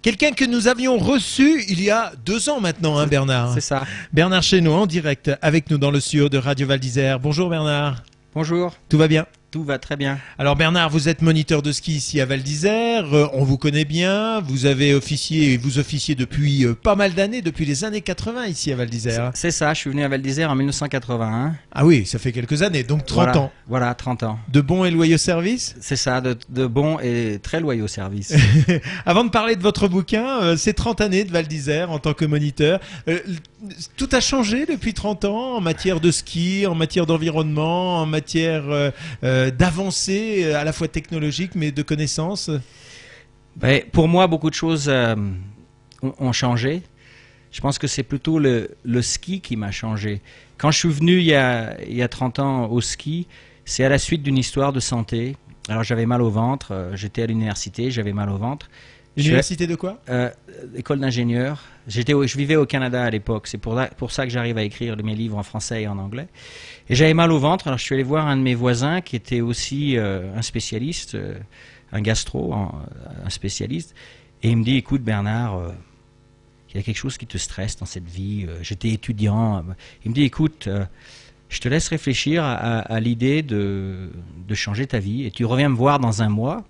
Quelqu'un que nous avions reçu il y a 2 ans maintenant, hein, Bernard. C'est ça. Bernard Chénaud en direct avec nous dans le studio de Radio Val d'Isère. Bonjour Bernard. Bonjour. Tout va bien? Tout va très bien. Alors Bernard, vous êtes moniteur de ski ici à Val d'Isère, on vous connaît bien, vous avez officié et vous officiez depuis pas mal d'années, depuis les années 80 ici à Val d'Isère. C'est ça, je suis venu à Val d'Isère en 1981. Ah oui, ça fait quelques années, donc 30 ans. Voilà, 30 ans. De bons et loyaux services? C'est ça, de bons et très loyaux services. Avant de parler de votre bouquin, c'est 30 années de Val d'Isère en tant que moniteur. Tout a changé depuis 30 ans en matière de ski, en matière d'environnement, en matière d'avancées à la fois technologiques mais de connaissances. Ben, pour moi, beaucoup de choses ont changé. Je pense que c'est plutôt le ski qui m'a changé. Quand je suis venu il y a 30 ans au ski, c'est à la suite d'une histoire de santé. Alors j'avais mal au ventre, j'étais à l'université, j'avais mal au ventre. Université de quoi? École d'ingénieur. Je vivais au Canada à l'époque. C'est pour ça que j'arrive à écrire mes livres en français et en anglais. Et j'avais mal au ventre. Alors je suis allé voir un de mes voisins qui était aussi un spécialiste, un gastro, un spécialiste. Et il me dit, écoute Bernard, il y a quelque chose qui te stresse dans cette vie. J'étais étudiant. Il me dit, écoute, je te laisse réfléchir à l'idée de changer ta vie. Et tu reviens me voir dans un mois.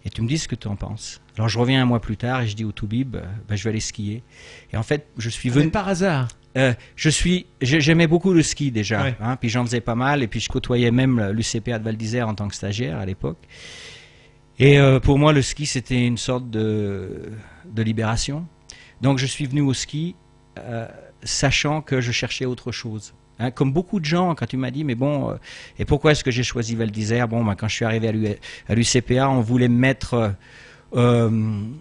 Et tu me dis ce que tu en penses. Alors je reviens un mois plus tard et je dis au Toubib, je vais aller skier. Et en fait, je suis venu... par hasard? J'aimais beaucoup le ski déjà, ouais. Hein, puis j'en faisais pas mal, et puis je côtoyais même l'UCPA de Val d'Isère en tant que stagiaire à l'époque. Et pour moi, le ski, c'était une sorte de libération. Donc je suis venu au ski, sachant que je cherchais autre chose. Hein, comme beaucoup de gens, quand tu m'as dit, mais bon, et pourquoi est-ce que j'ai choisi Val d'Isère? Bon, quand je suis arrivé à l'UCPA, on voulait me mettre, on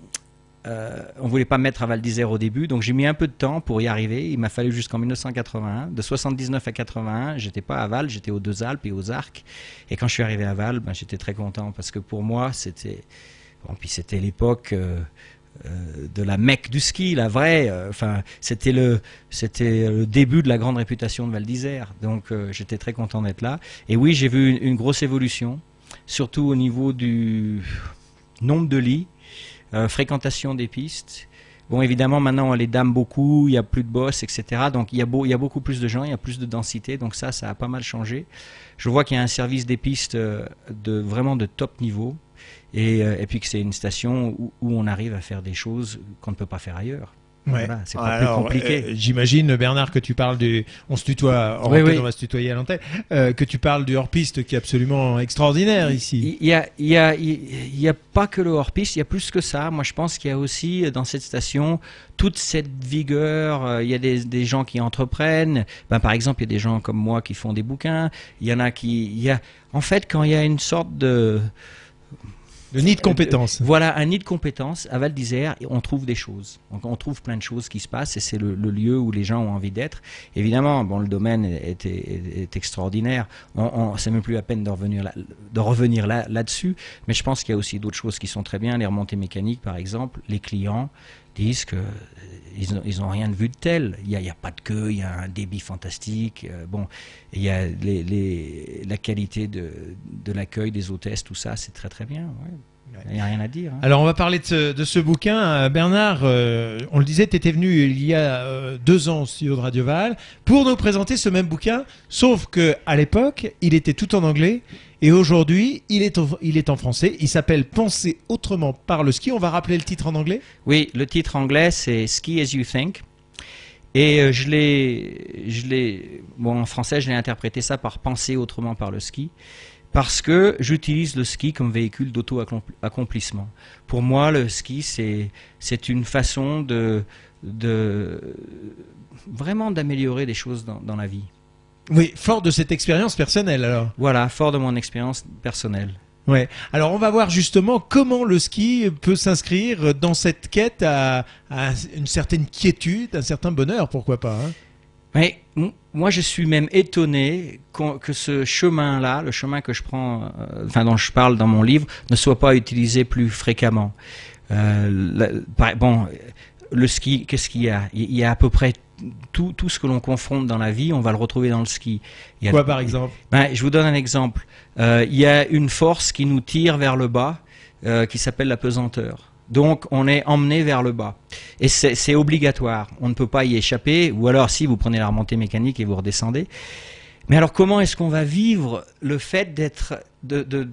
voulait pas me mettre à Val d'Isère au début, donc j'ai mis un peu de temps pour y arriver. Il m'a fallu jusqu'en 1981, de 79 à 81, j'étais pas à Val, j'étais aux Deux Alpes et aux Arcs. Et quand je suis arrivé à Val, j'étais très content parce que pour moi, c'était, bon, puis c'était l'époque. De la Mecque du ski, la vraie. Enfin, c'était le début de la grande réputation de Val d'Isère. Donc, j'étais très content d'être là. Et oui, j'ai vu une grosse évolution, surtout au niveau du nombre de lits, fréquentation des pistes. Bon, évidemment, maintenant, on les dame beaucoup, il n'y a plus de boss, etc. Donc, il y a beaucoup plus de gens, il y a plus de densité. Donc, ça a pas mal changé. Je vois qu'il y a un service des pistes vraiment de top niveau. Et puis que c'est une station où on arrive à faire des choses qu'on ne peut pas faire ailleurs. Ouais. Voilà, c'est pas plus compliqué. J'imagine, Bernard, que tu parles du... On se tutoie, on va se tutoyer à l'antenne, que tu parles du hors-piste qui est absolument extraordinaire ici. Il y a pas que le hors-piste, il y a plus que ça. Moi, je pense qu'il y a aussi dans cette station toute cette vigueur. Il y a des gens qui entreprennent. Par exemple, il y a des gens comme moi qui font des bouquins. Il y en a qui... En fait, quand il y a une sorte de... Le nid de compétences. Voilà, un nid de compétences. À Val d'Isère, on trouve des choses. On trouve plein de choses qui se passent et c'est le lieu où les gens ont envie d'être. Évidemment, bon, le domaine est extraordinaire. C'est même plus la peine de revenir là-dessus. Mais je pense qu'il y a aussi d'autres choses qui sont très bien. Les remontées mécaniques, par exemple. Les clients disent que ils ont rien de vu de tel. Il y a pas de queue, il y a un débit fantastique. Bon, il y a la qualité de l'accueil des hôtesses, tout ça, c'est très très bien. Ouais. Il n'y a rien à dire. Hein. Alors on va parler de ce bouquin. Bernard, on le disait, tu étais venu il y a 2 ans au studio de Radio Val pour nous présenter ce même bouquin, sauf qu'à l'époque, il était tout en anglais et aujourd'hui, il est en français. Il s'appelle Penser autrement par le ski. On va rappeler le titre en anglais? Oui, le titre anglais, c'est Ski as you think. Et bon, en français, je l'ai interprété ça par Penser autrement par le ski. Parce que j'utilise le ski comme véhicule d'auto-accomplissement. Pour moi, le ski, c'est une façon vraiment d'améliorer des choses dans la vie. Oui, fort de cette expérience personnelle alors. Voilà, fort de mon expérience personnelle. Ouais. Alors on va voir justement comment le ski peut s'inscrire dans cette quête à une certaine quiétude, un certain bonheur, pourquoi pas. Hein. Mais moi, je suis même étonné que ce chemin-là, le chemin que je prends, dont je parle dans mon livre, ne soit pas utilisé plus fréquemment. Bon, le ski, qu'est-ce qu'il y a? Il y a à peu près tout ce que l'on confronte dans la vie, on va le retrouver dans le ski. Quoi par exemple? Je vous donne un exemple. Il y a une force qui nous tire vers le bas, qui s'appelle la pesanteur. Donc on est emmené vers le bas. Et c'est obligatoire. On ne peut pas y échapper. Ou alors si vous prenez la remontée mécanique et vous redescendez. Mais alors comment est-ce qu'on va vivre le fait de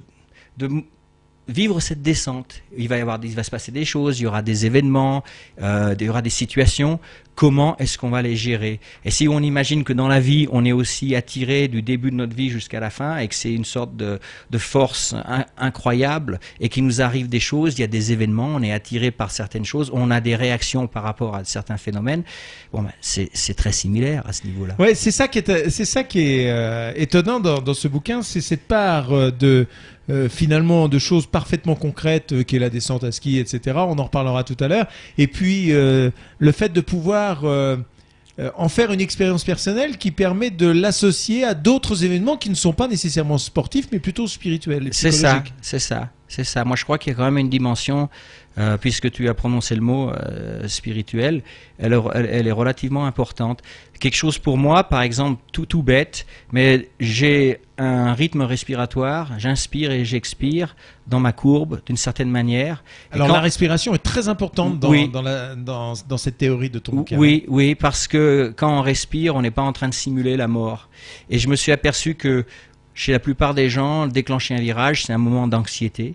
vivre cette descente? Il va se passer des choses, il y aura des événements, il y aura des situations. Comment est-ce qu'on va les gérer? Et si on imagine que dans la vie, on est aussi attiré du début de notre vie jusqu'à la fin et que c'est une sorte de force incroyable et qu'il nous arrive des choses, il y a des événements, on est attiré par certaines choses, on a des réactions par rapport à certains phénomènes. Bon, ben, c'est très similaire à ce niveau-là. Ouais, c'est ça qui est étonnant dans ce bouquin, c'est cette part finalement de choses parfaitement concrètes qu'est la descente à ski, etc. On en reparlera tout à l'heure. Et puis le fait de pouvoir en faire une expérience personnelle qui permet de l'associer à d'autres événements qui ne sont pas nécessairement sportifs, mais plutôt spirituels et psychologiques. C'est ça. Moi, je crois qu'il y a quand même une dimension, puisque tu as prononcé le mot spirituel, elle est relativement importante. Quelque chose pour moi, par exemple, tout bête, mais j'ai un rythme respiratoire, j'inspire et j'expire dans ma courbe d'une certaine manière. Alors la respiration est très importante dans cette théorie de ton bouquin. Oui, parce que quand on respire, on n'est pas en train de simuler la mort. Et je me suis aperçu que chez la plupart des gens, déclencher un virage, c'est un moment d'anxiété.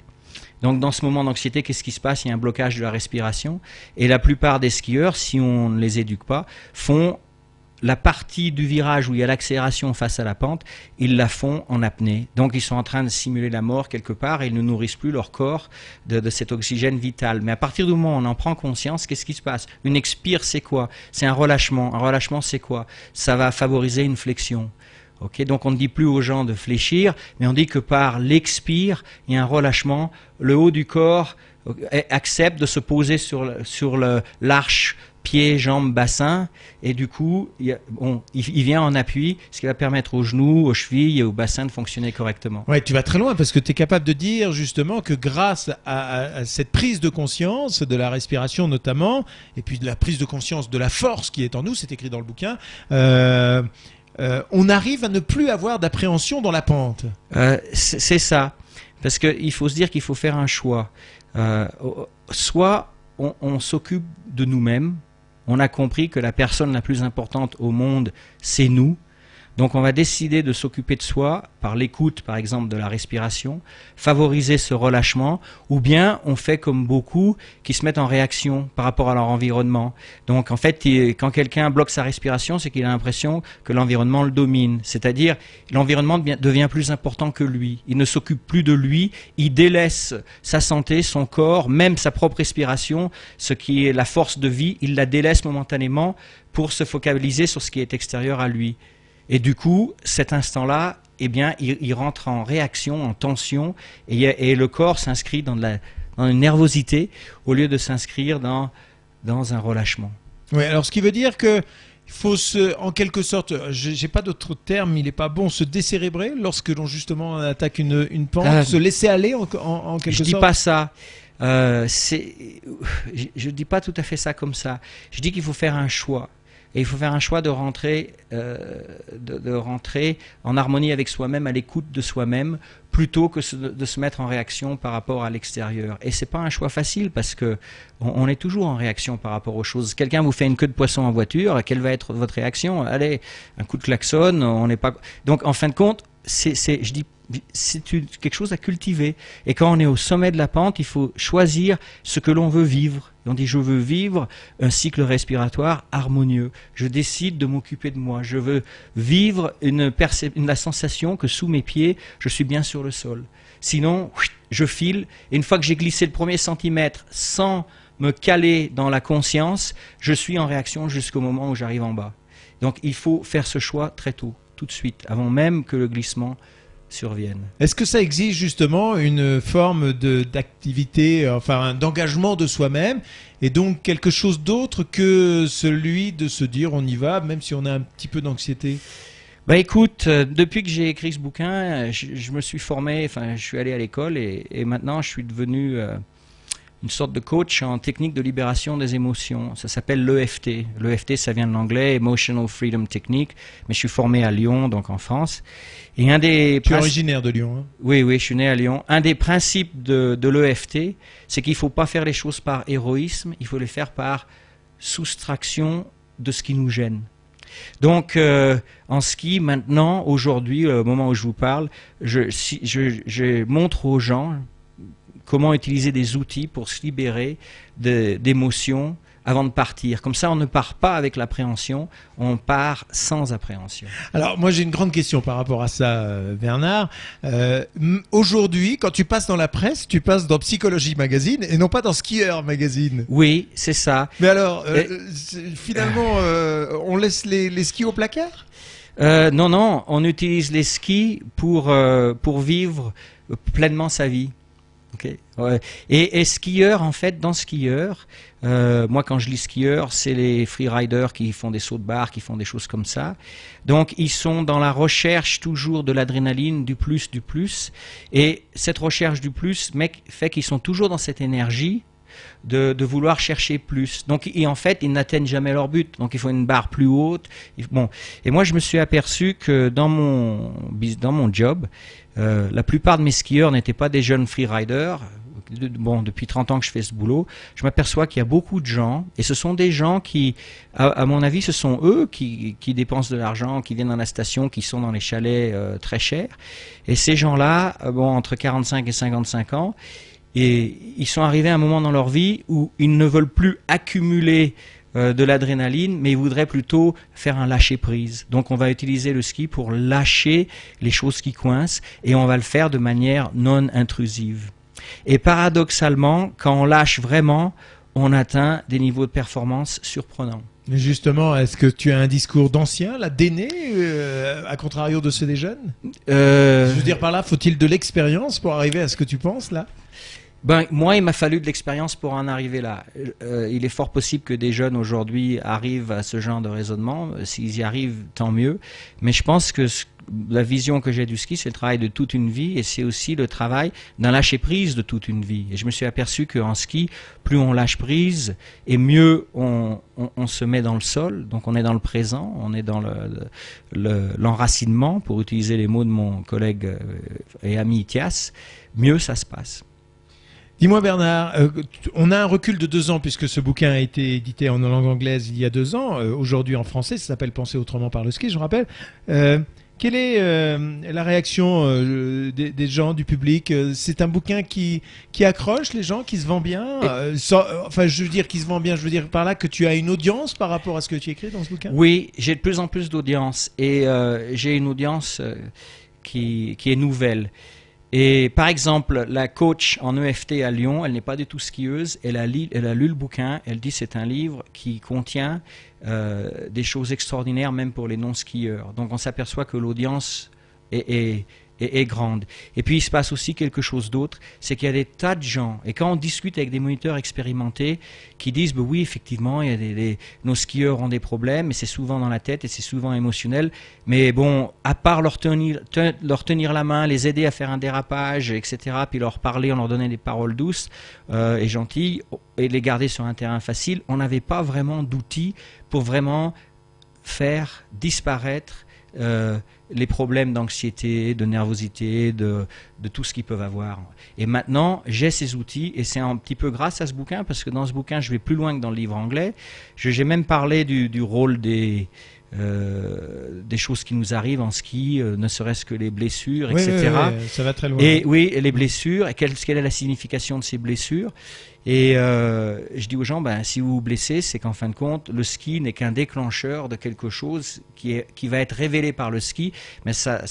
Donc dans ce moment d'anxiété, qu'est-ce qui se passe? Il y a un blocage de la respiration. Et la plupart des skieurs, si on ne les éduque pas, font la partie du virage où il y a l'accélération face à la pente, ils la font en apnée. Donc ils sont en train de simuler la mort quelque part et ils ne nourrissent plus leur corps de cet oxygène vital. Mais à partir du moment où on en prend conscience, qu'est-ce qui se passe? Une expire, c'est quoi? C'est un relâchement. Un relâchement, c'est quoi? Ça va favoriser une flexion. Okay, donc on ne dit plus aux gens de fléchir, mais on dit que par l'expire, il y a un relâchement. Le haut du corps accepte de se poser sur l'arche pieds, jambes, bassin, et du coup, il vient en appui, ce qui va permettre aux genoux, aux chevilles et au bassin de fonctionner correctement. Ouais, tu vas très loin parce que tu es capable de dire justement que grâce à cette prise de conscience de la respiration notamment, et puis de la prise de conscience de la force qui est en nous, c'est écrit dans le bouquin, on arrive à ne plus avoir d'appréhension dans la pente. C'est ça. Parce qu'il faut se dire qu'il faut faire un choix. Soit on s'occupe de nous-mêmes. On a compris que la personne la plus importante au monde, c'est nous. Donc on va décider de s'occuper de soi par l'écoute, par exemple, de la respiration, favoriser ce relâchement, ou bien on fait comme beaucoup qui se mettent en réaction par rapport à leur environnement. Donc en fait, quand quelqu'un bloque sa respiration, c'est qu'il a l'impression que l'environnement le domine. C'est-à-dire, l'environnement devient plus important que lui. Il ne s'occupe plus de lui, il délaisse sa santé, son corps, même sa propre respiration, ce qui est la force de vie, il la délaisse momentanément pour se focaliser sur ce qui est extérieur à lui. Et du coup, cet instant-là, eh bien, il rentre en réaction, en tension, et le corps s'inscrit dans une nervosité au lieu de s'inscrire dans un relâchement. Oui, alors ce qui veut dire que il faut en quelque sorte, j'ai pas d'autre terme, il est pas bon, se décérébrer lorsque l'on justement attaque une pente, se laisser aller en quelque sorte. Je dis pas ça. Je dis pas tout à fait ça comme ça. Je dis qu'il faut faire un choix. Et il faut faire un choix de rentrer en harmonie avec soi-même, à l'écoute de soi-même, plutôt que de se mettre en réaction par rapport à l'extérieur. Et c'est pas un choix facile parce que on est toujours en réaction par rapport aux choses. Quelqu'un vous fait une queue de poisson en voiture, quelle va être votre réaction? Allez, un coup de klaxon, on n'est pas. Donc en fin de compte, c'est quelque chose à cultiver. Et quand on est au sommet de la pente, il faut choisir ce que l'on veut vivre. Et on dit, je veux vivre un cycle respiratoire harmonieux. Je décide de m'occuper de moi. Je veux vivre la sensation que sous mes pieds, je suis bien sur le sol. Sinon, je file. Et une fois que j'ai glissé le premier centimètre sans me caler dans la conscience, je suis en réaction jusqu'au moment où j'arrive en bas. Donc il faut faire ce choix très tôt, tout de suite, avant même que le glissement surviennent. Est-ce que ça exige justement une forme d'activité, enfin d'engagement de soi-même, et donc quelque chose d'autre que celui de se dire on y va, même si on a un petit peu d'anxiété? Bah écoute, depuis que j'ai écrit ce bouquin, je me suis formé, enfin je suis allé à l'école et maintenant je suis devenu une sorte de coach en technique de libération des émotions. Ça s'appelle l'EFT. L'EFT, ça vient de l'anglais, Emotional Freedom Technique, mais je suis formé à Lyon, donc en France. Et tu es originaire de Lyon, hein? Oui, je suis né à Lyon. Un des principes de l'EFT, c'est qu'il ne faut pas faire les choses par héroïsme, il faut les faire par soustraction de ce qui nous gêne. Donc, en ski, maintenant, aujourd'hui, au moment où je vous parle, je montre aux gens comment utiliser des outils pour se libérer d'émotions avant de partir. Comme ça, on ne part pas avec l'appréhension, on part sans appréhension. Alors, moi, j'ai une grande question par rapport à ça, Bernard. Aujourd'hui, quand tu passes dans la presse, tu passes dans Psychologie Magazine et non pas dans Skieur Magazine. Oui, c'est ça. Mais alors, finalement, on laisse les skis au placard? Non, on utilise les skis pour vivre pleinement sa vie. Okay. Ouais. Et skieur, en fait, dans skieur, moi quand je lis skieur, c'est les freeriders qui font des sauts de barre, qui font des choses comme ça. Donc ils sont dans la recherche toujours de l'adrénaline, du plus. Et cette recherche du plus fait qu'ils sont toujours dans cette énergie de vouloir chercher plus. Donc, en fait, ils n'atteignent jamais leur but. Donc, il faut une barre plus haute. Bon. Et moi, je me suis aperçu que dans mon job, la plupart de mes skieurs n'étaient pas des jeunes freeriders. Bon, depuis 30 ans que je fais ce boulot, je m'aperçois qu'il y a beaucoup de gens, et ce sont des gens qui, à mon avis, ce sont eux qui dépensent de l'argent, qui viennent dans la station, qui sont dans les chalets très chers. Et ces gens-là, entre 45 et 55 ans, et ils sont arrivés à un moment dans leur vie où ils ne veulent plus accumuler de l'adrénaline, mais ils voudraient plutôt faire un lâcher-prise. Donc on va utiliser le ski pour lâcher les choses qui coincent, et on va le faire de manière non intrusive. Et paradoxalement, quand on lâche vraiment, on atteint des niveaux de performance surprenants. Mais justement, est-ce que tu as un discours d'ancien, là, d'aîné, à contrario de ceux des jeunes? Je veux dire par là, faut-il de l'expérience pour arriver à ce que tu penses, là? Moi, il m'a fallu de l'expérience pour en arriver là. Il est fort possible que des jeunes aujourd'hui arrivent à ce genre de raisonnement. S'ils y arrivent, tant mieux. Mais je pense que la vision que j'ai du ski, c'est le travail de toute une vie, et c'est aussi le travail d'un lâcher-prise de toute une vie. Et je me suis aperçu qu'en ski, plus on lâche prise, et mieux on se met dans le sol. Donc on est dans le présent, on est dans l'enracinement, pour utiliser les mots de mon collègue et ami Thias, mieux ça se passe. Dis-moi Bernard, on a un recul de 2 ans puisque ce bouquin a été édité en langue anglaise il y a 2 ans, aujourd'hui en français, ça s'appelle Penser autrement par le ski, je rappelle. Quelle est la réaction des gens, du public? C'est un bouquin qui accroche les gens, qui se vend bien, enfin je veux dire qui se vend bien, je veux dire par là que tu as une audience par rapport à ce que tu écris dans ce bouquin? Oui, j'ai de plus en plus d'audience, et j'ai une audience qui est nouvelle. Et par exemple, la coach en EFT à Lyon, elle n'est pas du tout skieuse, elle a lu le bouquin, elle dit c'est un livre qui contient des choses extraordinaires même pour les non-skieurs. Donc on s'aperçoit que l'audience est grande. Et puis il se passe aussi quelque chose d'autre, c'est qu'il y a des tas de gens, et quand on discute avec des moniteurs expérimentés qui disent oui effectivement il y a nos skieurs ont des problèmes, mais c'est souvent dans la tête et c'est souvent émotionnel, mais bon, à part leur tenir la main, les aider à faire un dérapage, etc., puis leur parler, on leur donnait des paroles douces et gentilles, et les garder sur un terrain facile, on n'avait pas vraiment d'outils pour vraiment faire disparaître les problèmes d'anxiété, de nervosité, de tout ce qu'ils peuvent avoir. Et maintenant, j'ai ces outils, et c'est un petit peu grâce à ce bouquin, parce que dans ce bouquin, je vais plus loin que dans le livre anglais. J'ai même parlé du rôle des choses qui nous arrivent en ski, ne serait-ce que les blessures, etc. Oui, ça va très loin. Et oui, les blessures, et quelle est la signification de ces blessures. Et je dis aux gens, si vous vous blessez, c'est qu'en fin de compte, le ski n'est qu'un déclencheur de quelque chose qui va être révélé par le ski, mais ça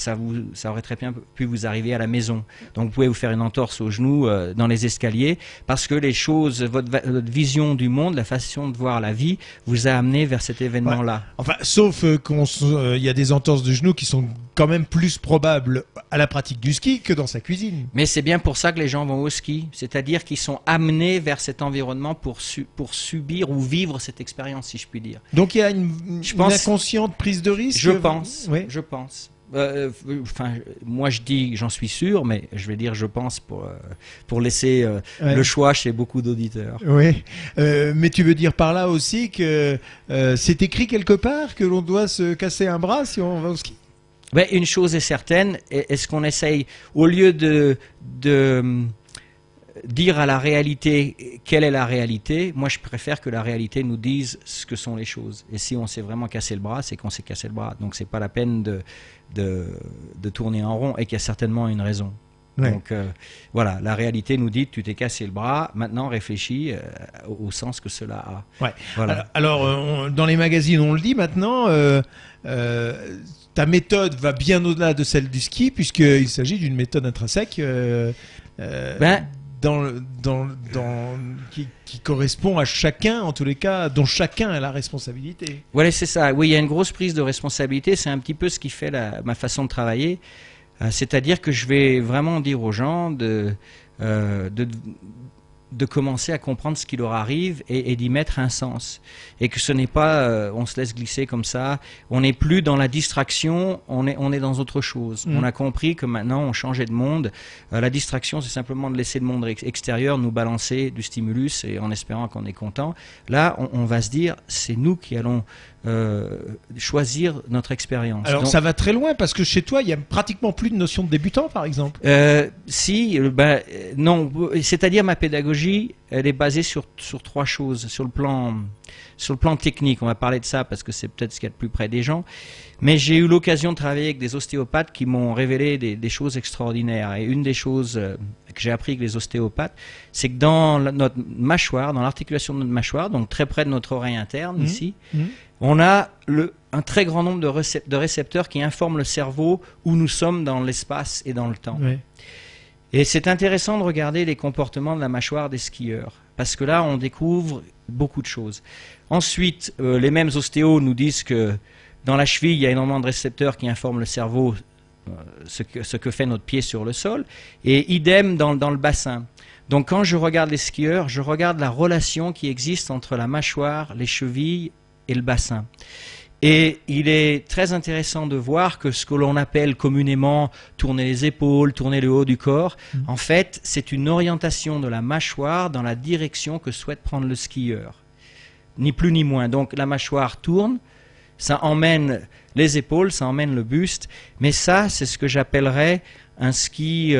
aurait très bien pu vous arriver à la maison. Donc vous pouvez vous faire une entorse au genou dans les escaliers, parce que les choses, votre vision du monde, la façon de voir la vie, vous a amené vers cet événement-là. Ouais. Enfin, sauf qu'il y a des entorses de genoux qui sont quand même plus probables à la pratique du ski que dans sa cuisine. Mais c'est bien pour ça que les gens vont au ski, c'est-à-dire qu'ils sont amenés vers cet environnement pour subir ou vivre cette expérience, si je puis dire. Donc il y a une inconsciente prise de risque. Je pense. Enfin, moi je dis, j'en suis sûr, mais je vais dire je pense pour laisser le choix chez beaucoup d'auditeurs. Oui, mais tu veux dire par là aussi que c'est écrit quelque part que l'on doit se casser un bras si on va au ski? Ouais, une chose est certaine, est-ce qu'on essaye, au lieu de dire à la réalité quelle est la réalité, moi je préfère que la réalité nous dise ce que sont les choses. Et si on s'est vraiment cassé le bras, c'est qu'on s'est cassé le bras. Donc c'est pas la peine de tourner en rond, et qu'il y a certainement une raison. Ouais. Donc voilà, la réalité nous dit tu t'es cassé le bras, maintenant réfléchis au sens que cela a. Ouais. Voilà. Alors dans les magazines on le dit maintenant, ta méthode va bien au-delà de celle du ski, puisqu'il s'agit d'une méthode intrinsèque qui correspond à chacun, en tous les cas, dont chacun a la responsabilité. Voilà, c'est ça. Oui, il y a une grosse prise de responsabilité. C'est un petit peu ce qui fait ma façon de travailler. C'est-à-dire que je vais vraiment dire aux gens de commencer à comprendre ce qui leur arrive et d'y mettre un sens. Et que ce n'est pas, on se laisse glisser comme ça, on n'est plus dans la distraction, on est dans autre chose. On a compris que maintenant on changeait de monde. La distraction, c'est simplement de laisser le monde extérieur nous balancer du stimulus et en espérant qu'on est content. Là, on va se dire, c'est nous qui allons choisir notre expérience. Alors donc, ça va très loin parce que chez toi il y a pratiquement plus de notion de débutant par exemple. Non, c'est-à-dire ma pédagogie elle est basée sur trois choses, sur le plan technique, on va parler de ça parce que c'est peut-être ce qu'il y a de plus près des gens, mais j'ai eu l'occasion de travailler avec des ostéopathes qui m'ont révélé des choses extraordinaires. Et une des choses que j'ai appris avec les ostéopathes, c'est que dans notre mâchoire, dans l'articulation de notre mâchoire, donc très près de notre oreille interne ici, on a un très grand nombre de récepteurs qui informent le cerveau où nous sommes dans l'espace et dans le temps. Oui. Et c'est intéressant de regarder les comportements de la mâchoire des skieurs, parce que là, on découvre beaucoup de choses. Ensuite, les mêmes ostéos nous disent que dans la cheville, il y a énormément de récepteurs qui informent le cerveau ce que fait notre pied sur le sol, et idem dans le bassin. Donc quand je regarde les skieurs, je regarde la relation qui existe entre la mâchoire, les chevilles et le bassin. Et il est très intéressant de voir que ce que l'on appelle communément tourner les épaules, tourner le haut du corps, en fait, c'est une orientation de la mâchoire dans la direction que souhaite prendre le skieur. Ni plus ni moins. Donc la mâchoire tourne, ça emmène les épaules, ça emmène le buste, mais ça, c'est ce que j'appellerais un ski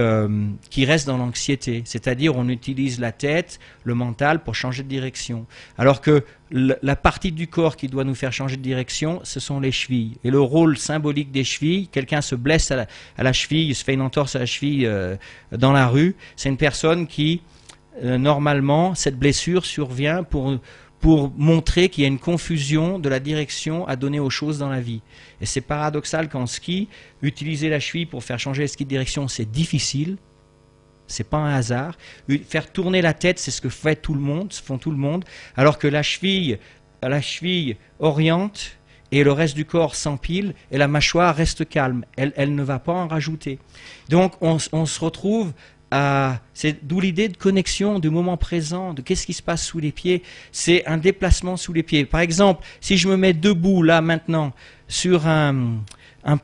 qui reste dans l'anxiété, c'est-à-dire on utilise la tête, le mental pour changer de direction. Alors que la partie du corps qui doit nous faire changer de direction, ce sont les chevilles. Et le rôle symbolique des chevilles, quelqu'un se blesse à la cheville, se fait une entorse à la cheville dans la rue, c'est une personne qui, normalement, cette blessure survient pour montrer qu'il y a une confusion de la direction à donner aux choses dans la vie. Et c'est paradoxal qu'en ski, utiliser la cheville pour faire changer le ski de direction, c'est difficile. C'est pas un hasard. Faire tourner la tête, c'est ce que fait tout le monde, font tout le monde. Alors que la cheville oriente et le reste du corps s'empile et la mâchoire reste calme. Elle ne va pas en rajouter. Donc on se retrouve c'est d'où l'idée de connexion, du moment présent, de qu'est-ce qui se passe sous les pieds. C'est un déplacement sous les pieds. Par exemple, si je me mets debout là maintenant sur un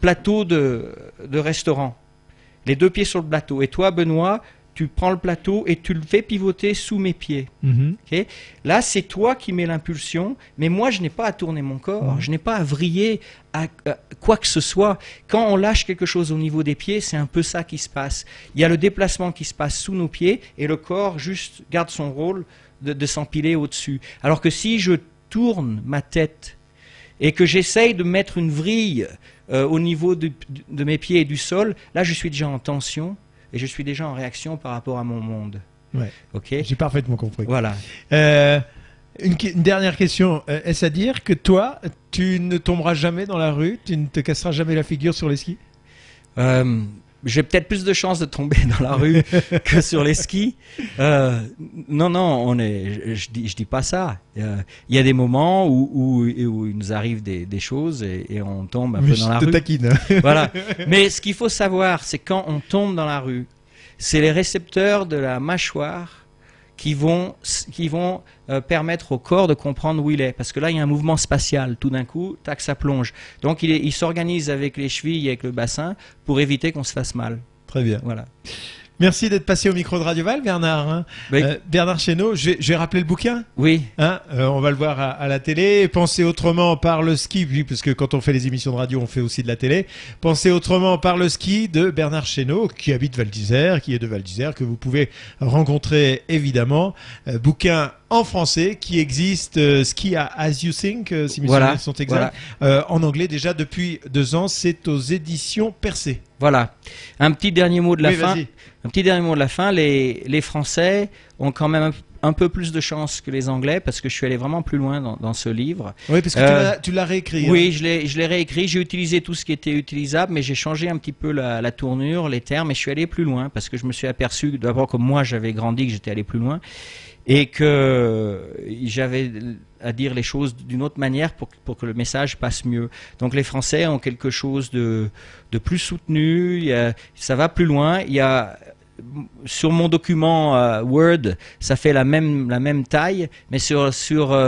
plateau de restaurant, les deux pieds sur le plateau, et toi Benoît, tu prends le plateau et tu le fais pivoter sous mes pieds. Okay? Là, c'est toi qui mets l'impulsion, mais moi, je n'ai pas à tourner mon corps, je n'ai pas à vriller à quoi que ce soit. Quand on lâche quelque chose au niveau des pieds, c'est un peu ça qui se passe. Il y a le déplacement qui se passe sous nos pieds et le corps juste garde son rôle de s'empiler au-dessus. Alors que si je tourne ma tête et que j'essaye de mettre une vrille au niveau de mes pieds et du sol, là, je suis déjà en tension. Et je suis déjà en réaction par rapport à mon monde. Ouais. Okay. J'ai parfaitement compris. Voilà. Une dernière question. Est-ce à dire que toi, tu ne tomberas jamais dans la rue, tu ne te casseras jamais la figure sur les skis? J'ai peut-être plus de chances de tomber dans la rue que sur les skis. Non, je dis pas ça. Il y a des moments où il nous arrive des choses et on tombe un peu dans la rue. Je te taquine. Voilà. Mais ce qu'il faut savoir, c'est quand on tombe dans la rue, c'est les récepteurs de la mâchoire qui vont permettre au corps de comprendre où il est. Parce que là, il y a un mouvement spatial. Tout d'un coup, tac, ça plonge. Donc, il s'organise avec les chevilles et avec le bassin pour éviter qu'on se fasse mal. Très bien. Voilà. Merci d'être passé au micro de Radio Val, Bernard. Hein. Oui. Bernard Chénaud, je vais rappeler le bouquin. Oui. Hein, on va le voir à la télé. Penser autrement par le ski, oui, parce que quand on fait les émissions de radio, on fait aussi de la télé. Penser autrement par le ski de Bernard Chénaud, qui habite Val d'Isère, qui est de Val d'Isère, que vous pouvez rencontrer évidemment. Bouquin en français qui existe, Ski As You Think, si mes souvenirs sont exacts. Voilà. En anglais déjà depuis 2 ans, c'est aux éditions Percé. Voilà. Un petit dernier mot de la fin. Vas-y. Un petit dernier mot de la fin. Les Français ont quand même un peu plus de chance que les Anglais parce que je suis allé vraiment plus loin dans ce livre. Oui, parce que tu l'as réécrit. Oui, hein. je l'ai réécrit. J'ai utilisé tout ce qui était utilisable, mais j'ai changé un petit peu la tournure, les termes, et je suis allé plus loin parce que je me suis aperçu d'abord que moi j'avais grandi, que j'étais allé plus loin et que j'avais à dire les choses d'une autre manière pour que le message passe mieux. Donc les Français ont quelque chose de plus soutenu, ça va plus loin. Il y a sur mon document Word, ça fait la même taille, mais sur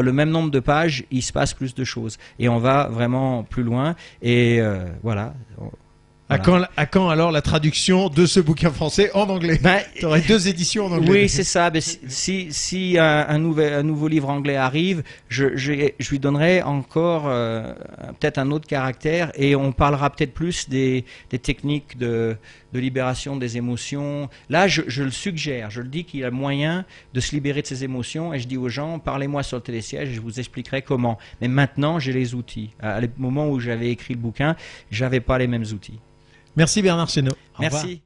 le même nombre de pages, il se passe plus de choses. Et on va vraiment plus loin. Et voilà. Voilà. À quand alors la traduction de ce bouquin français en anglais? Tu aurais 2 éditions en anglais. Oui, c'est ça. Mais si un nouveau livre anglais arrive, je lui donnerai encore peut-être un autre caractère et on parlera peut-être plus des techniques de libération des émotions. Là, je le suggère. Je le dis qu'il y a moyen de se libérer de ses émotions et je dis aux gens, parlez-moi sur le télésiège et je vous expliquerai comment. Mais maintenant, j'ai les outils. À le moment où j'avais écrit le bouquin, j'avais pas les mêmes outils. Merci Bernard Chénaud. Merci.